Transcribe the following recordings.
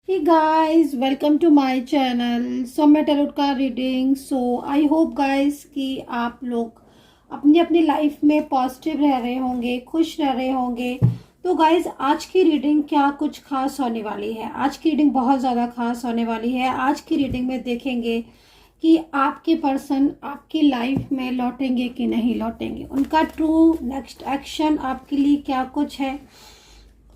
Hey guys, welcome to my channel. मैं tarot का reading. I hope guys कि आप लोग अपनी अपनी लाइफ में पॉजिटिव रह रहे होंगे, खुश रह रहे होंगे। तो गाइस, आज की रीडिंग क्या कुछ खास होने वाली है। आज की रीडिंग बहुत ज़्यादा खास होने वाली है। आज की रीडिंग में देखेंगे कि आपके पर्सन आपकी लाइफ में लौटेंगे कि नहीं लौटेंगे, उनका ट्रू नेक्स्ट एक्शन आपके लिए क्या कुछ है।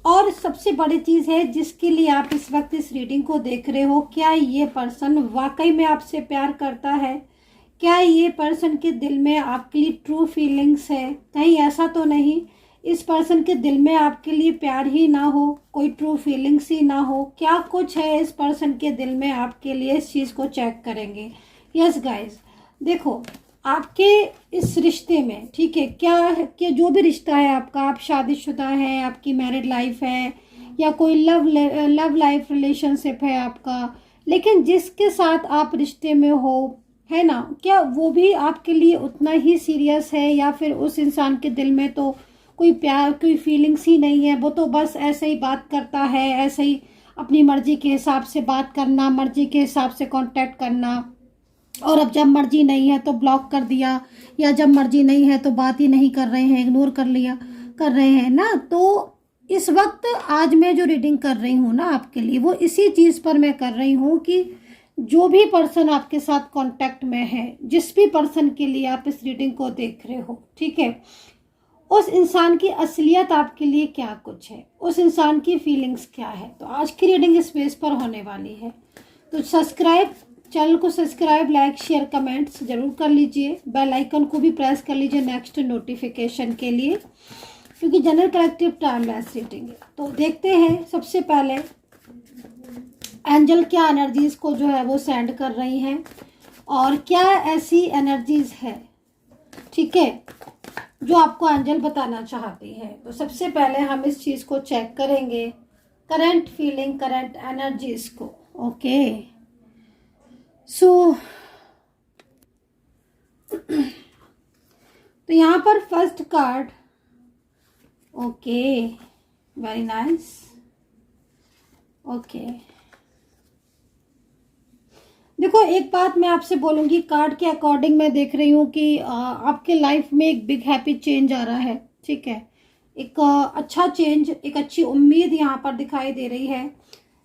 और सबसे बड़ी चीज़ है जिसके लिए आप इस वक्त इस रीडिंग को देख रहे हो, क्या ये पर्सन वाकई में आपसे प्यार करता है? क्या ये पर्सन के दिल में आपके लिए ट्रू फीलिंग्स है? कहीं ऐसा तो नहीं इस पर्सन के दिल में आपके लिए प्यार ही ना हो, कोई ट्रू फीलिंग्स ही ना हो? क्या कुछ है इस पर्सन के दिल में आपके लिए, इस चीज़ को चेक करेंगे। यस गाइज, देखो आपके इस रिश्ते में, ठीक है, क्या जो भी रिश्ता है आपका, आप शादीशुदा हैं, आपकी मैरिड लाइफ है, या कोई लव लाइफ रिलेशनशिप है आपका, लेकिन जिसके साथ आप रिश्ते में हो, है ना, क्या वो भी आपके लिए उतना ही सीरियस है, या फिर उस इंसान के दिल में तो कोई प्यार, कोई फीलिंग्स ही नहीं है, वो तो बस ऐसे ही बात करता है, ऐसे ही अपनी मर्जी के हिसाब से बात करना, मर्जी के हिसाब से कांटेक्ट करना, और अब जब मर्जी नहीं है तो ब्लॉक कर दिया, या जब मर्जी नहीं है तो बात ही नहीं कर रहे हैं, इग्नोर कर रहे हैं ना। तो इस वक्त आज मैं जो रीडिंग कर रही हूँ ना आपके लिए, वो इसी चीज़ पर मैं कर रही हूँ कि जो भी पर्सन आपके साथ कांटेक्ट में है, जिस भी पर्सन के लिए आप इस रीडिंग को देख रहे हो, ठीक है, उस इंसान की असलियत आपके लिए क्या कुछ है, उस इंसान की फीलिंग्स क्या है। तो आज की रीडिंग इस बेस पर होने वाली है। तो चैनल को सब्सक्राइब, लाइक, शेयर, कमेंट्स जरूर कर लीजिए। बेल आइकन को भी प्रेस कर लीजिए नेक्स्ट नोटिफिकेशन के लिए, क्योंकि जनरल कलेक्टिव टाइमलेस रीडिंग है। तो देखते हैं सबसे पहले एंजल क्या एनर्जीज को जो है वो सेंड कर रही हैं, और क्या ऐसी एनर्जीज है, ठीक है, जो आपको एंजल बताना चाहती है। तो सबसे पहले हम इस चीज़ को चेक करेंगे, करंट फीलिंग, करंट एनर्जीज को। ओके, तो यहाँ पर first card, okay, very nice, okay. देखो, एक बात मैं आपसे बोलूँगी, कार्ड के अकॉर्डिंग मैं देख रही हूँ कि आपके लाइफ में एक बिग हैप्पी चेंज आ रहा है, ठीक है, एक अच्छा चेंज, एक अच्छी उम्मीद यहाँ पर दिखाई दे रही है।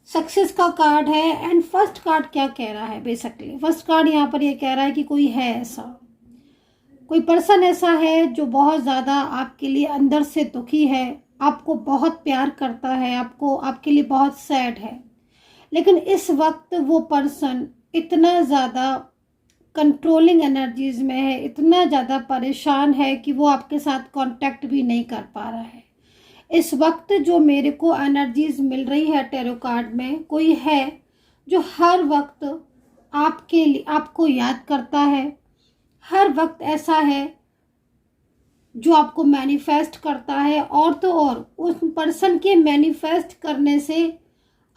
सक्सेस का कार्ड है। एंड फर्स्ट कार्ड क्या कह रहा है, बेसिकली फर्स्ट कार्ड यहाँ पर ये कह रहा है कि कोई है ऐसा, कोई पर्सन ऐसा है जो बहुत ज़्यादा आपके लिए अंदर से दुखी है, आपको बहुत प्यार करता है, आपको, आपके लिए बहुत सैड है, लेकिन इस वक्त वो पर्सन इतना ज़्यादा कंट्रोलिंग एनर्जीज में है, इतना ज़्यादा परेशान है कि वो आपके साथ कांटेक्ट भी नहीं कर पा रहा है। इस वक्त जो मेरे को एनर्जीज मिल रही है टैरो कार्ड में, कोई है जो हर वक्त आपके लिए, आपको याद करता है, हर वक्त ऐसा है जो आपको मैनिफेस्ट करता है। और तो और उस पर्सन के मैनिफेस्ट करने से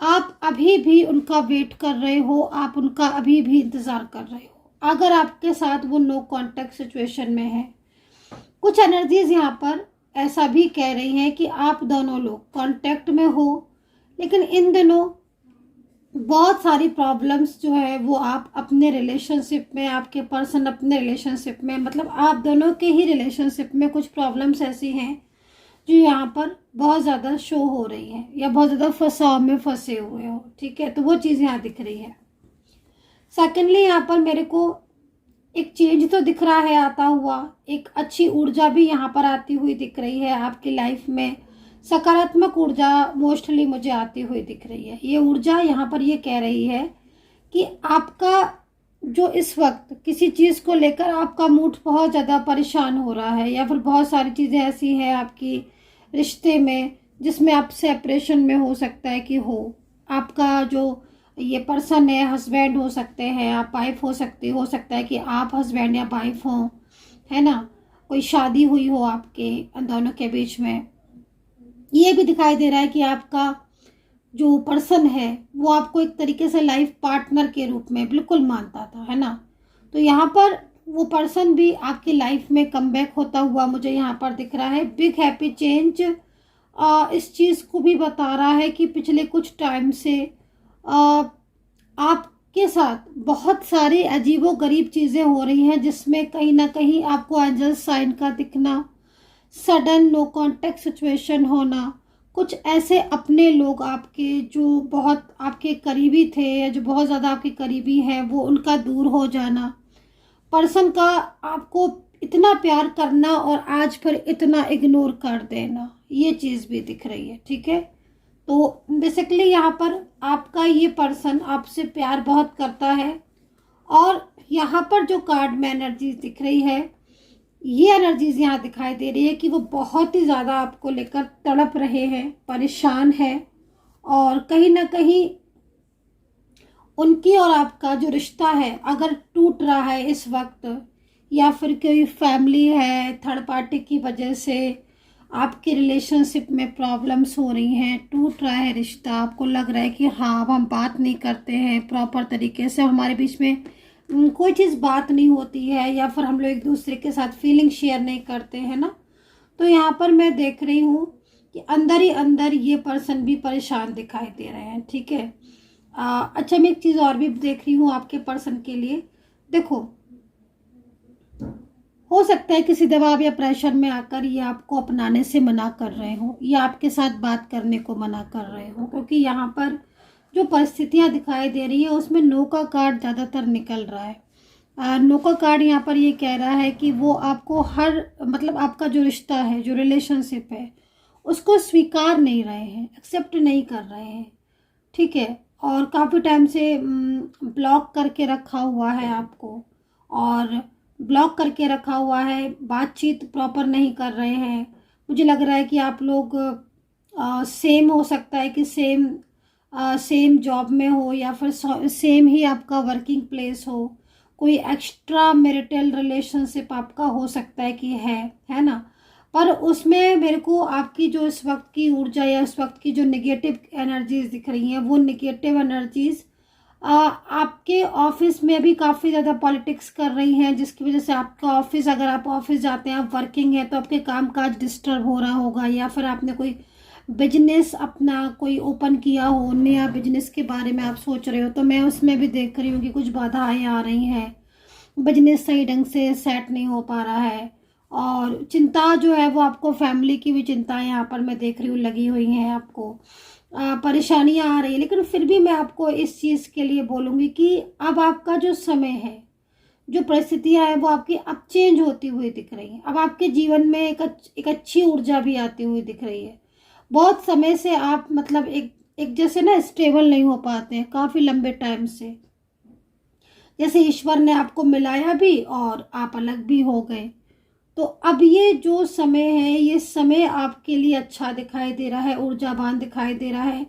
आप अभी भी उनका वेट कर रहे हो, आप उनका अभी भी इंतज़ार कर रहे हो, अगर आपके साथ वो नो कांटेक्ट सिचुएशन में है। कुछ एनर्जीज यहाँ पर ऐसा भी कह रही हैं कि आप दोनों लोग कांटेक्ट में हो, लेकिन इन दिनों बहुत सारी प्रॉब्लम्स जो है वो आप अपने रिलेशनशिप में, आपके पर्सन अपने रिलेशनशिप में, मतलब आप दोनों के ही रिलेशनशिप में कुछ प्रॉब्लम्स ऐसी हैं जो यहाँ पर बहुत ज़्यादा शो हो रही है, या बहुत ज़्यादा फंसाव में फंसे हुए हो, ठीक है। तो वो चीज़ यहाँ दिख रही है। सेकेंडली, यहाँ पर मेरे को एक चेंज तो दिख रहा है आता हुआ, एक अच्छी ऊर्जा भी यहाँ पर आती हुई दिख रही है आपकी लाइफ में। सकारात्मक ऊर्जा मोस्टली मुझे आती हुई दिख रही है। ये ऊर्जा यहाँ पर ये कह रही है कि आपका जो इस वक्त किसी चीज़ को लेकर आपका मूड बहुत ज़्यादा परेशान हो रहा है, या फिर बहुत सारी चीज़ें ऐसी हैं आपकी रिश्ते में जिसमें आप सेपरेशन में हो सकता है कि हो, आपका जो ये पर्सन है, हस्बैंड हो सकते हैं, आप वाइफ हो सकता है कि आप हस्बैंड या वाइफ हो, है ना, कोई शादी हुई हो आपके दोनों के बीच में। ये भी दिखाई दे रहा है कि आपका जो पर्सन है वो आपको एक तरीके से लाइफ पार्टनर के रूप में बिल्कुल मानता था, है ना। तो यहाँ पर वो पर्सन भी आपकी लाइफ में कमबैक होता हुआ मुझे यहाँ पर दिख रहा है। बिग हैप्पी चेंज इस चीज़ को भी बता रहा है कि पिछले कुछ टाइम से आपके साथ बहुत सारी अजीबोगरीब चीज़ें हो रही हैं, जिसमें कहीं ना कहीं आपको एंजल साइन का दिखना, सडन नो कांटेक्ट सिचुएशन होना, कुछ ऐसे अपने लोग आपके जो बहुत आपके करीबी थे या जो बहुत ज़्यादा आपके करीबी हैं, वो उनका दूर हो जाना, पर्सन का आपको इतना प्यार करना और आज फिर इतना इग्नोर कर देना, ये चीज़ भी दिख रही है। ठीक है, तो बेसिकली यहाँ पर आपका ये पर्सन आपसे प्यार बहुत करता है, और यहाँ पर जो कार्ड में एनर्जीज दिख रही है, ये एनर्जीज यहाँ दिखाई दे रही है कि वो बहुत ही ज़्यादा आपको लेकर तड़प रहे हैं, परेशान है, और कहीं ना कहीं उनकी और आपका जो रिश्ता है अगर टूट रहा है इस वक्त, या फिर कोई फैमिली है थर्ड पार्टी की वजह से आपके रिलेशनशिप में प्रॉब्लम्स हो रही हैं, टूट रहा है रिश्ता, आपको लग रहा है कि हाँ अब हम बात नहीं करते हैं प्रॉपर तरीके से, हमारे बीच में कोई चीज़ बात नहीं होती है, या फिर हम लोग एक दूसरे के साथ फीलिंग शेयर नहीं करते हैं ना, तो यहाँ पर मैं देख रही हूँ कि अंदर ही अंदर ये पर्सन भी परेशान दिखाई दे रहे हैं। ठीक है, अच्छा मैं एक चीज़ और भी देख रही हूँ आपके पर्सन के लिए। देखो, हो सकता है किसी दबाव या प्रेशर में आकर ये आपको अपनाने से मना कर रहे हो, या आपके साथ बात करने को मना कर रहे हो, क्योंकि यहाँ पर जो परिस्थितियाँ दिखाई दे रही है उसमें नो का कार्ड ज़्यादातर निकल रहा है। नो का कार्ड यहाँ पर ये कह रहा है कि वो आपको मतलब आपका जो रिश्ता है, जो रिलेशनशिप है, उसको स्वीकार नहीं रहे हैं, एक्सेप्ट नहीं कर रहे हैं। ठीक है, और काफ़ी टाइम से ब्लॉक करके रखा हुआ है आपको, और ब्लॉक करके रखा हुआ है, बातचीत प्रॉपर नहीं कर रहे हैं। मुझे लग रहा है कि आप लोग सेम हो सकता है कि सेम जॉब में हो, या फिर सेम ही आपका वर्किंग प्लेस हो, कोई एक्स्ट्रा मैरिटल रिलेशनशिप आपका हो सकता है कि है ना, पर उसमें मेरे को आपकी जो इस वक्त की ऊर्जा या इस वक्त की जो नेगेटिव एनर्जीज दिख रही हैं, वो नेगेटिव एनर्जीज आपके ऑफिस में भी काफ़ी ज़्यादा पॉलिटिक्स कर रही हैं, जिसकी वजह से आपका ऑफिस, अगर आप ऑफिस जाते हैं, आप वर्किंग है, तो आपके कामकाज डिस्टर्ब हो रहा होगा, या फिर आपने कोई बिजनेस अपना कोई ओपन किया हो, नया बिजनेस के बारे में आप सोच रहे हो, तो मैं उसमें भी देख रही हूँ कि कुछ बाधाएं आ रही हैं, बिजनेस सही ढंग से सेट नहीं हो पा रहा है, और चिंता जो है वो आपको फैमिली की भी चिंताएं यहाँ पर मैं देख रही हूँ लगी हुई हैं, आपको परेशानियां आ रही है। लेकिन फिर भी मैं आपको इस चीज़ के लिए बोलूँगी कि अब आपका जो समय है, जो परिस्थितियां हैं, वो आपकी अब चेंज होती हुई दिख रही हैं। अब आपके जीवन में एक अच्छी ऊर्जा भी आती हुई दिख रही है। बहुत समय से आप मतलब एक जैसे ना स्टेबल नहीं हो पाते हैं, काफ़ी लंबे टाइम से, जैसे ईश्वर ने आपको मिलाया भी और आप अलग भी हो गए। तो अब ये जो समय है, ये समय आपके लिए अच्छा दिखाई दे रहा है, ऊर्जावान दिखाई दे रहा है,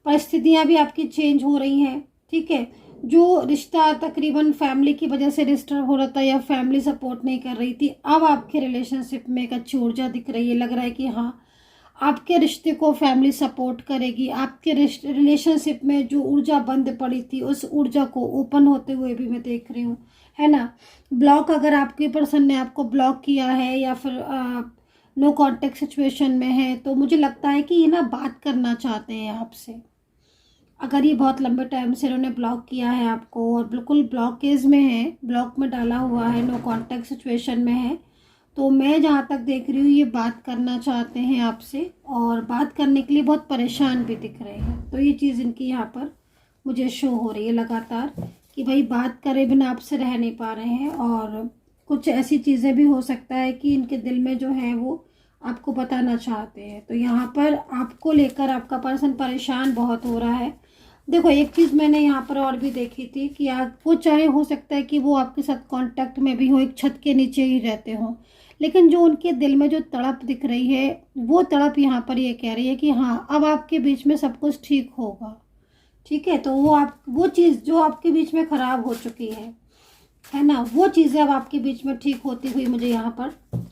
परिस्थितियां भी आपकी चेंज हो रही हैं। ठीक है, जो रिश्ता तकरीबन फैमिली की वजह से डिस्टर्ब हो रहा था, या फैमिली सपोर्ट नहीं कर रही थी, अब आपके रिलेशनशिप में एक अच्छी ऊर्जा दिख रही है। लग रहा है कि हाँ, आपके रिश्ते को फैमिली सपोर्ट करेगी, आपके रिलेशनशिप में जो ऊर्जा बंद पड़ी थी, उस ऊर्जा को ओपन होते हुए भी मैं देख रही हूँ, है ना। ब्लॉक, अगर आपके पर्सन ने आपको ब्लॉक किया है, या फिर नो कांटेक्ट सिचुएशन में है, तो मुझे लगता है कि ये ना बात करना चाहते हैं आपसे। अगर ये बहुत लंबे टाइम से इन्होंने ब्लॉक किया है आपको, और बिल्कुल ब्लॉकेज में है, ब्लॉक में डाला हुआ है, नो कांटेक्ट सिचुएशन में है, तो मैं जहाँ तक देख रही हूँ ये बात करना चाहते हैं आपसे, और बात करने के लिए बहुत परेशान भी दिख रहे हैं। तो ये चीज़ इनकी यहाँ पर मुझे शो हो रही है लगातार, कि भाई बात करे बिना आपसे रह नहीं पा रहे हैं, और कुछ ऐसी चीज़ें भी हो सकता है कि इनके दिल में जो है वो आपको बताना चाहते हैं। तो यहाँ पर आपको लेकर आपका पर्सन परेशान बहुत हो रहा है। देखो, एक चीज़ मैंने यहाँ पर और भी देखी थी कि आपको चाहे हो सकता है कि वो आपके साथ कांटेक्ट में भी हो, एक छत के नीचे ही रहते हो, लेकिन जो उनके दिल में जो तड़प दिख रही है, वो तड़प यहाँ पर ये कह रही है कि हाँ, अब आपके बीच में सब कुछ ठीक होगा। ठीक है, तो वो चीज़ जो आपके बीच में ख़राब हो चुकी है ना, वो चीज़ें अब आपके बीच में ठीक होती हुई मुझे यहाँ पर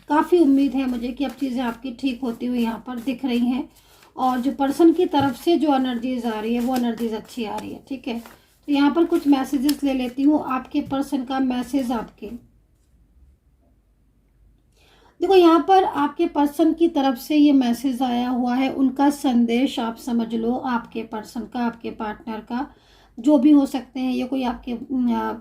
काफ़ी उम्मीद है मुझे कि अब चीज़ें आपकी ठीक होती हुई यहाँ पर दिख रही हैं, और जो पर्सन की तरफ से जो एनर्जीज आ रही है, वो एनर्जीज अच्छी आ रही है। ठीक है, तो यहाँ पर कुछ मैसेजेस ले लेती हूँ आपके पर्सन का मैसेज आपके। देखो यहाँ पर आपके पर्सन की तरफ से ये मैसेज आया हुआ है, उनका संदेश आप समझ लो, आपके पर्सन का, आपके पार्टनर का, जो भी हो सकते हैं ये, कोई आपके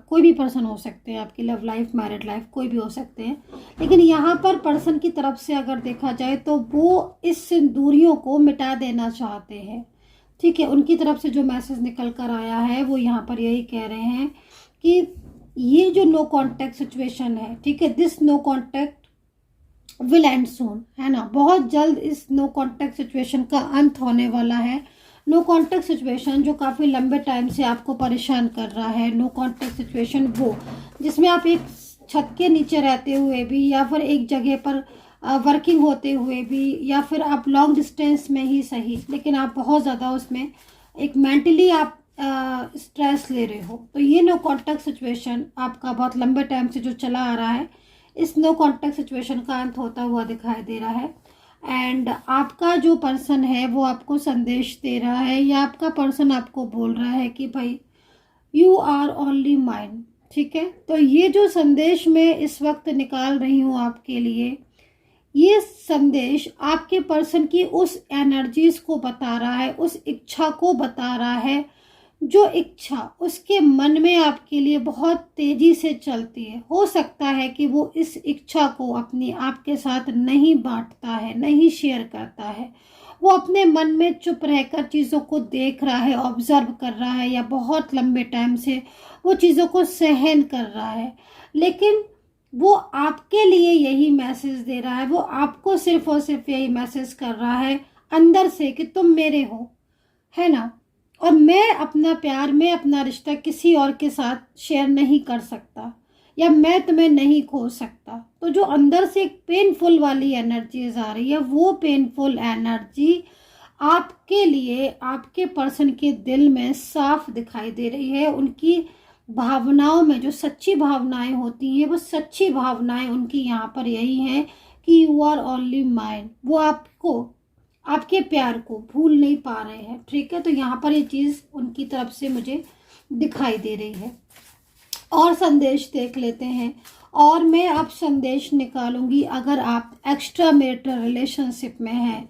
कोई भी पर्सन हो सकते हैं, आपकी लव लाइफ, मैरिड लाइफ, कोई भी हो सकते हैं। लेकिन यहाँ पर पर्सन की तरफ से अगर देखा जाए तो वो इस दूरियों को मिटा देना चाहते हैं, ठीक है। उनकी तरफ से जो मैसेज निकल कर आया है वो यहाँ पर यही कह रहे हैं कि ये जो नो कॉन्टैक्ट सिचुएशन है, ठीक है, this no contact will end soon, है ना। बहुत जल्द इस नो कॉन्टैक्ट सिचुएशन का अंत होने वाला है। नो कॉन्टैक्ट सिचुएशन जो काफ़ी लंबे टाइम से आपको परेशान कर रहा है, नो कॉन्टैक्ट सिचुएशन वो जिसमें आप एक छत के नीचे रहते हुए भी, या फिर एक जगह पर वर्किंग होते हुए भी, या फिर आप लॉन्ग डिस्टेंस में ही सही, लेकिन आप बहुत ज़्यादा उसमें एक मेंटली आप स्ट्रेस ले रहे हो। तो ये नो कॉन्टैक्ट सिचुएशन आपका बहुत लंबे टाइम से जो चला आ रहा है, इस नो कॉन्टैक्ट सिचुएशन का अंत होता हुआ दिखाई दे रहा है। एंड आपका जो पर्सन है वो आपको संदेश दे रहा है, या आपका पर्सन आपको बोल रहा है कि भाई यू आर ओनली माइन, ठीक है। तो ये जो संदेश मैं इस वक्त निकाल रही हूँ आपके लिए, ये संदेश आपके पर्सन की उस एनर्जीज को बता रहा है, उस इच्छा को बता रहा है, जो इच्छा उसके मन में आपके लिए बहुत तेजी से चलती है। हो सकता है कि वो इस इच्छा को अपनी आपके साथ नहीं बांटता है, नहीं शेयर करता है, वो अपने मन में चुप रहकर चीज़ों को देख रहा है, ऑब्जर्व कर रहा है, या बहुत लंबे टाइम से वो चीज़ों को सहन कर रहा है। लेकिन वो आपके लिए यही मैसेज दे रहा है, वो आपको सिर्फ और सिर्फ यही मैसेज कर रहा है अंदर से कि तुम मेरे हो, है ना। और मैं अपना प्यार, मैं अपना रिश्ता किसी और के साथ शेयर नहीं कर सकता, या मैं तुम्हें नहीं खो सकता। तो जो अंदर से एक पेनफुल वाली एनर्जीज आ रही है, वो पेनफुल एनर्जी आपके लिए आपके पर्सन के दिल में साफ दिखाई दे रही है। उनकी भावनाओं में जो सच्ची भावनाएं होती हैं, वो सच्ची भावनाएं उनकी यहाँ पर यही हैं कि यू आर ओनली माइन। वो आपको, आपके प्यार को भूल नहीं पा रहे हैं, ठीक है। तो यहाँ पर ये चीज़ उनकी तरफ से मुझे दिखाई दे रही है। और संदेश देख लेते हैं, और मैं अब संदेश निकालूंगी। अगर आप एक्स्ट्रा मैरिटल रिलेशनशिप में हैं,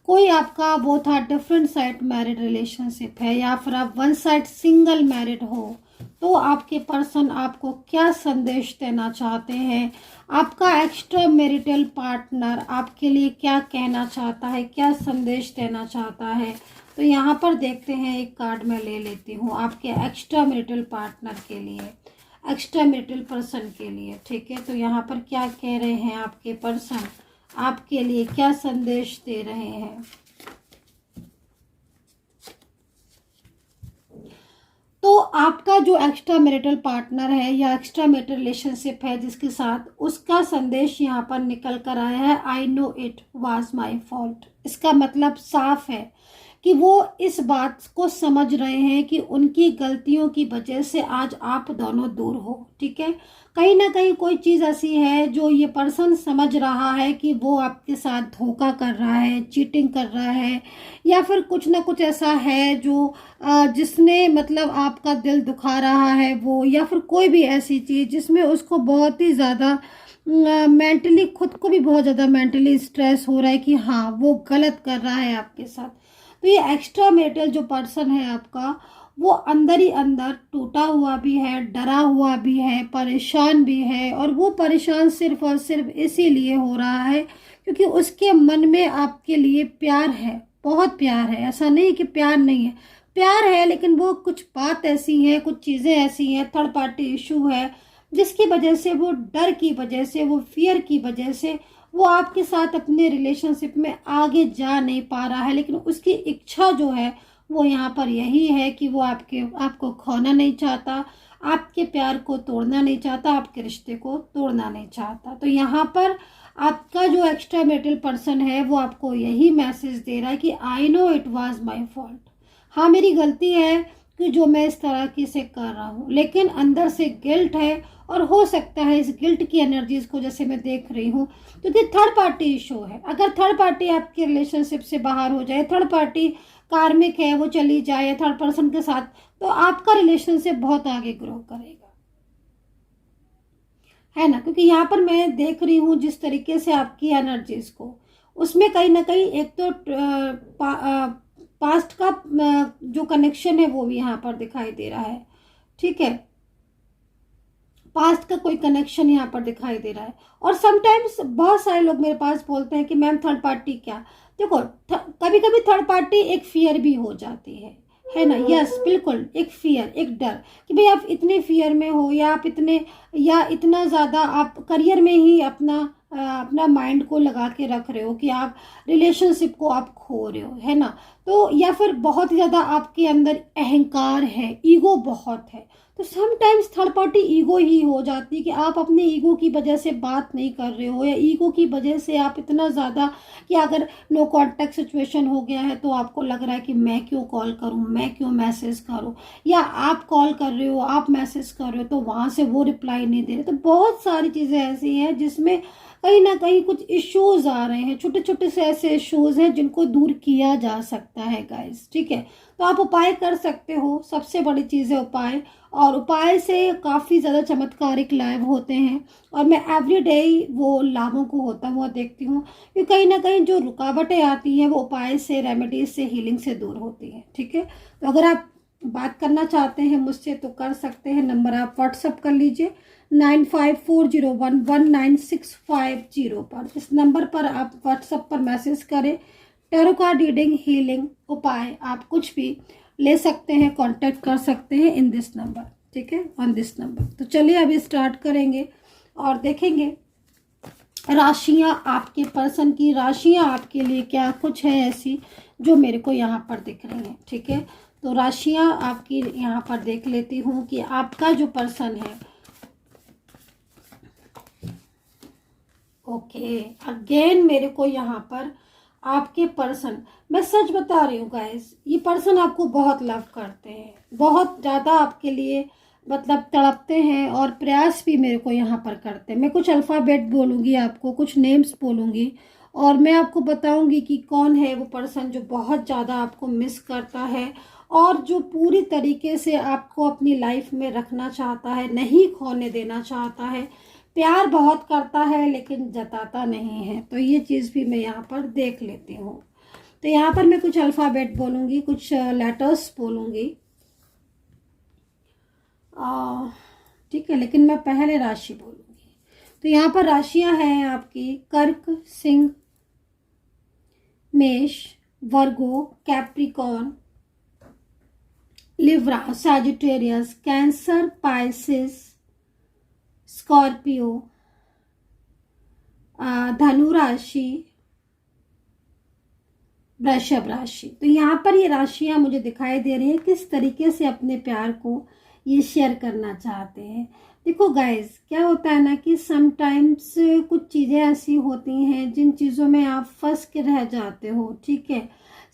कोई आपका both are different side married relationship है, या फिर आप वन साइड सिंगल मैरिड हो, तो आपके पर्सन आपको क्या संदेश देना चाहते हैं, आपका एक्स्ट्रा मैरिटल पार्टनर आपके लिए क्या कहना चाहता है, क्या संदेश देना चाहता है। तो यहाँ पर देखते हैं, एक कार्ड मैं ले लेती हूँ आपके एक्स्ट्रा मैरिटल पार्टनर के लिए, एक्स्ट्रा मैरिटल पर्सन के लिए, ठीक है। तो यहाँ पर क्या कह रहे हैं आपके पर्सन, आपके लिए क्या संदेश दे रहे हैं। तो आपका जो एक्स्ट्रा मैरिटल पार्टनर है या एक्स्ट्रा मैरिटल रिलेशनशिप है जिसके साथ, उसका संदेश यहाँ पर निकल कर आया है, I know it was my fault. इसका मतलब साफ है कि वो इस बात को समझ रहे हैं कि उनकी गलतियों की वजह से आज आप दोनों दूर हो, ठीक है। कहीं ना कहीं कोई चीज़ ऐसी है जो ये पर्सन समझ रहा है कि वो आपके साथ धोखा कर रहा है, चीटिंग कर रहा है, या फिर कुछ ना कुछ ऐसा है जो जिसने मतलब आपका दिल दुखा रहा है वो, या फिर कोई भी ऐसी चीज़ जिसमें उसको बहुत ही ज़्यादा मेंटली, खुद को भी बहुत ज़्यादा मेंटली स्ट्रेस हो रहा है कि हाँ वो गलत कर रहा है आपके साथ। तो ये एक्स्ट्रा मैरिटल जो पर्सन है आपका, वो अंदर ही अंदर टूटा हुआ भी है, डरा हुआ भी है, परेशान भी है। और वो परेशान सिर्फ और सिर्फ इसीलिए हो रहा है क्योंकि उसके मन में आपके लिए प्यार है, बहुत प्यार है। ऐसा नहीं कि प्यार नहीं है, प्यार है, लेकिन वो कुछ बात ऐसी है, कुछ चीज़ें ऐसी हैं, थर्ड पार्टी इशू है, जिसकी वजह से, वो डर की वजह से, वो फियर की वजह से वो आपके साथ अपने रिलेशनशिप में आगे जा नहीं पा रहा है। लेकिन उसकी इच्छा जो है वो यहाँ पर यही है कि वो आपको खोना नहीं चाहता, आपके प्यार को तोड़ना नहीं चाहता, आपके रिश्ते को तोड़ना नहीं चाहता। तो यहाँ पर आपका जो एक्स्ट्रा मैरिटल पर्सन है वो आपको यही मैसेज दे रहा है कि I know it was my fault. हाँ, मेरी गलती है कि जो मैं इस तरह की से कर रहा हूँ, लेकिन अंदर से गिल्ट है। और हो सकता है इस गिल्ट की एनर्जीज को, जैसे मैं देख रही हूँ, क्योंकि थर्ड पार्टी इशू है। अगर थर्ड पार्टी आपके रिलेशनशिप से बाहर हो जाए, थर्ड पार्टी कार्मिक है, वो चली जाए थर्ड पर्सन के साथ, तो आपका रिलेशनशिप बहुत आगे ग्रो करेगा, है ना, क्योंकि यहाँ पर मैं देख रही हूँ जिस तरीके से आपकी एनर्जीज को, उसमें कहीं ना कहीं एक तो पास्ट का जो कनेक्शन है वो भी यहाँ पर दिखाई दे रहा है। ठीक है, पास्ट का कोई कनेक्शन यहाँ पर दिखाई दे रहा है। और समटाइम्स बहुत सारे लोग मेरे पास बोलते हैं कि मैम थर्ड पार्टी क्या, देखो कभी कभी थर्ड पार्टी एक फियर भी हो जाती है ना। यस बिल्कुल, एक फियर, एक डर कि भाई आप इतने फियर में हो, या आप इतने, या इतना ज़्यादा आप करियर में ही अपना माइंड को लगा के रख रहे हो कि आप रिलेशनशिप को आप खो रहे हो, है ना। तो या फिर बहुत ही ज़्यादा आपके अंदर अहंकार है, ईगो बहुत है। तो समटाइम्स थर्ड पार्टी ईगो ही हो जाती है कि आप अपने ईगो की वजह से बात नहीं कर रहे हो, या ईगो की वजह से आप इतना ज़्यादा कि अगर नो कांटेक्ट सिचुएशन हो गया है तो आपको लग रहा है कि मैं क्यों कॉल करूं, मैं क्यों मैसेज करूं, या आप कॉल कर रहे हो, आप मैसेज कर रहे हो तो वहाँ से वो रिप्लाई नहीं दे रहे। तो बहुत सारी चीज़ें ऐसी हैं जिसमें कहीं ना कहीं कुछ इश्यूज आ रहे हैं, छोटे छोटे से ऐसे इश्यूज हैं जिनको दूर किया जा सकता है गाइस। ठीक है, तो आप उपाय कर सकते हो, सबसे बड़ी चीज़ है उपाय, और उपाय से काफ़ी ज़्यादा चमत्कारिक लाभ होते हैं। और मैं एवरी डे वो लाभों को होता हुआ देखती हूँ कि कहीं ना कहीं जो रुकावटें आती हैं वो उपाय से, रेमेडीज से, हीलिंग से दूर होती हैं। ठीक है, तो अगर आप बात करना चाहते हैं मुझसे तो कर सकते हैं। नंबर आप व्हाट्सअप कर लीजिए 9540119650 पर। इस नंबर पर आप व्हाट्सएप पर मैसेज करें। टैरो कार्ड रीडिंग, हीलिंग, उपाय आप कुछ भी ले सकते हैं, कांटेक्ट कर सकते हैं इन दिस नंबर। ठीक है, ऑन दिस नंबर। तो चलिए अभी स्टार्ट करेंगे और देखेंगे राशियां, आपके पर्सन की राशियां आपके लिए क्या कुछ है ऐसी जो मेरे को यहाँ पर दिख रही हैं। ठीक है, तो राशियां आपकी यहाँ पर देख लेती हूँ कि आपका जो पर्सन है। ओके, अगेन मेरे को यहाँ पर आपके पर्सन, मैं सच बता रही हूँ गाइस, ये पर्सन आपको बहुत लव करते हैं, बहुत ज़्यादा आपके लिए मतलब तड़पते हैं, और प्रयास भी मेरे को यहाँ पर करते हैं। मैं कुछ अल्फ़ाबेट बोलूँगी आपको, कुछ नेम्स बोलूँगी, और मैं आपको बताऊँगी कि कौन है वो पर्सन जो बहुत ज़्यादा आपको मिस करता है, और जो पूरी तरीके से आपको अपनी लाइफ में रखना चाहता है, नहीं खोने देना चाहता है, प्यार बहुत करता है लेकिन जताता नहीं है। तो ये चीज़ भी मैं यहाँ पर देख लेती हूँ। तो यहाँ पर मैं कुछ अल्फ़ाबेट बोलूँगी, कुछ लेटर्स बोलूँगी, ठीक है, लेकिन मैं पहले राशि बोलूँगी। तो यहाँ पर राशियाँ हैं आपकी कर्क, सिंह, मेष, Virgo, Capricorn, Libra, Sagittarius, Cancer, Pisces, Scorpio, धनु राशि, वृषभ राशि। तो यहाँ पर ये राशियां मुझे दिखाई दे रही है किस तरीके से अपने प्यार को ये शेयर करना चाहते हैं। देखो गाइस, क्या होता है ना कि समटाइम्स कुछ चीज़ें ऐसी होती हैं जिन चीज़ों में आप फंस के रह जाते हो। ठीक है,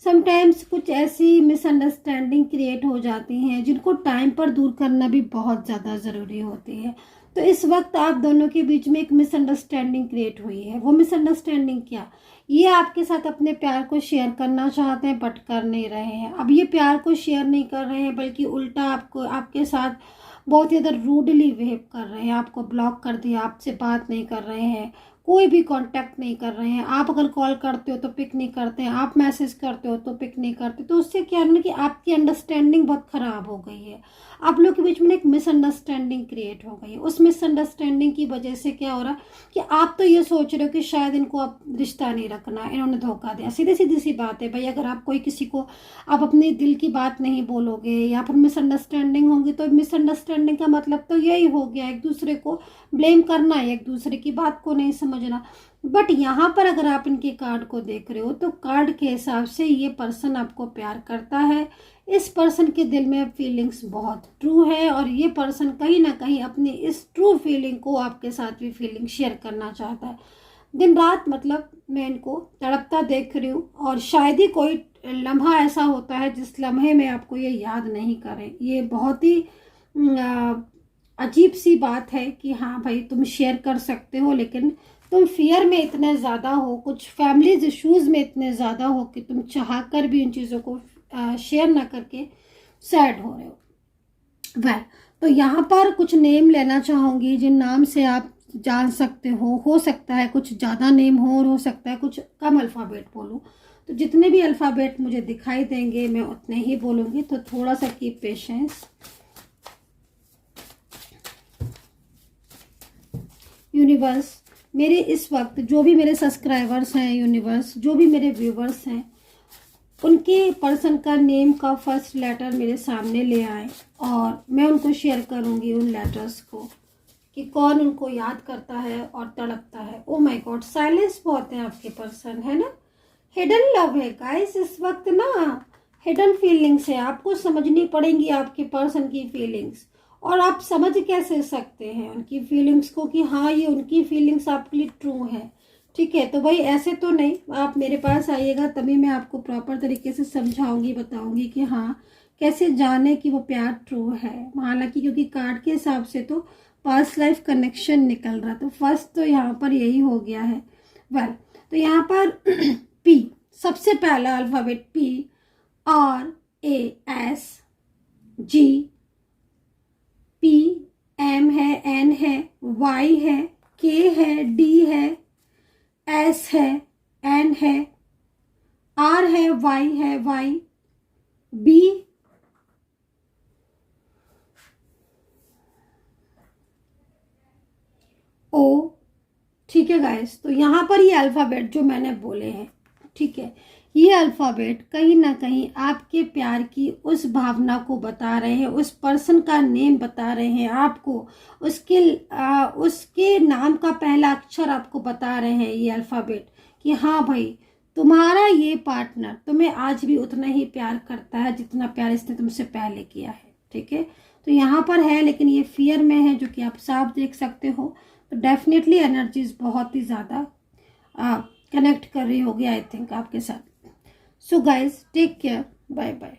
समटाइम्स कुछ ऐसी मिसअंडरस्टैंडिंग क्रिएट हो जाती हैं जिनको टाइम पर दूर करना भी बहुत ज़्यादा ज़रूरी होती है। तो इस वक्त आप दोनों के बीच में एक मिसअंडरस्टैंडिंग क्रिएट हुई है। वो मिसअंडरस्टैंडिंग क्या, ये आपके साथ अपने प्यार को शेयर करना चाहते हैं बट कर नहीं रहे हैं। अब ये प्यार को शेयर नहीं कर रहे हैं बल्कि उल्टा आपको, आपके साथ बहुत ही ज़्यादा रूडली बिहेव कर रहे हैं, आपको ब्लॉक कर दिया, आपसे बात नहीं कर रहे हैं, कोई भी कांटेक्ट नहीं कर रहे हैं। आप अगर कॉल करते हो तो पिक नहीं करते हैं, आप मैसेज करते हो तो पिक नहीं करते। तो उससे क्या है ना कि आपकी अंडरस्टैंडिंग बहुत ख़राब हो गई है, आप लोग के बीच में एक मिसअंडरस्टैंडिंग क्रिएट हो गई है। उस मिसअंडरस्टैंडिंग की वजह से क्या हो रहा है कि आप तो ये सोच रहे हो कि शायद इनको अब रिश्ता नहीं रखना, इन्होंने धोखा दिया। सीधी सीधी सी बात है भाई, अगर आप कोई किसी को आप अपने दिल की बात नहीं बोलोगे या फिर मिसअंडरस्टैंडिंग होगी, तो मिसअंडरस्टैंडिंग का मतलब तो यही हो गया, एक दूसरे को ब्लेम करना, एक दूसरे की बात को नहीं समझना। बट यहाँ पर अगर आप इनके कार्ड को देख रहे हो तो कार्ड के हिसाब से ये पर्सन आपको प्यार करता है। इस पर्सन के दिल में फीलिंग्स बहुत ट्रू है, और ये पर्सन कहीं ना कहीं अपनी इस ट्रू फीलिंग को आपके साथ भी फीलिंग शेयर करना चाहता है। दिन रात मतलब मैं इनको तड़पता देख रही हूँ, और शायद ही कोई लम्हा ऐसा होता है जिस लम्हे में आपको ये याद नहीं करें। ये बहुत ही अजीब सी बात है कि हाँ भाई तुम शेयर कर सकते हो, लेकिन तुम फियर में इतने ज़्यादा हो, कुछ फैमिलीज इश्यूज़ में इतने ज़्यादा हो कि तुम चाह कर भी उन चीज़ों को शेयर ना करके सैड हो रहे हो। वेल, तो यहाँ पर कुछ नेम लेना चाहूँगी जिन नाम से आप जान सकते हो सकता है कुछ ज़्यादा नेम हो सकता है कुछ कम अल्फ़ाबेट बोलूँ। तो जितने भी अल्फ़ाबेट मुझे दिखाई देंगे मैं उतने ही बोलूँगी, तो थोड़ा सा कीप पेशेंस। यूनिवर्स, मेरे इस वक्त जो भी मेरे सब्सक्राइबर्स हैं, यूनिवर्स जो भी मेरे व्यूवर्स हैं, उनके पर्सन का नेम का फर्स्ट लेटर मेरे सामने ले आए और मैं उनको शेयर करूंगी उन लेटर्स को कि कौन उनको याद करता है और तड़पता है। ओ माय गॉड, साइलेंस बहुत है आपके पर्सन, है ना। हिडन लव है गाइस इस वक्त ना, हिडन फीलिंग्स है, आपको समझनी पड़ेंगी आपके पर्सन की फीलिंग्स। और आप समझ कैसे सकते हैं उनकी फीलिंग्स को कि हाँ ये उनकी फीलिंग्स आपके लिए ट्रू है, ठीक है। तो भाई ऐसे तो नहीं, आप मेरे पास आइएगा तभी मैं आपको प्रॉपर तरीके से समझाऊंगी, बताऊंगी कि हाँ कैसे जाने कि वो प्यार ट्रू है। हालांकि क्योंकि कार्ड के हिसाब से तो पास्ट लाइफ कनेक्शन निकल रहा, तो फर्स्ट तो यहाँ पर यही हो गया है। वेल तो यहाँ पर पी, सबसे पहला alphabet P, RAS, G, P, M है, N है, Y है, K है, D है, S है, N है, R है, Y, B, O, ठीक है गाइस। तो यहाँ पर ये अल्फ़ाबेट जो मैंने बोले हैं, ठीक है, ये अल्फ़ाबेट कहीं ना कहीं आपके प्यार की उस भावना को बता रहे हैं, उस पर्सन का नेम बता रहे हैं आपको, उसके नाम का पहला अक्षर आपको बता रहे हैं ये अल्फ़ाबेट कि हाँ भाई तुम्हारा ये पार्टनर तुम्हें आज भी उतना ही प्यार करता है जितना प्यार इसने तुमसे पहले किया है, ठीक है। तो यहाँ पर है लेकिन ये फियर में है, जो कि आप साफ देख सकते हो। तो डेफिनेटली एनर्जीज बहुत ही ज़्यादा कनेक्ट कर रही होगी आई थिंक आपके साथ। So guys take care, bye bye.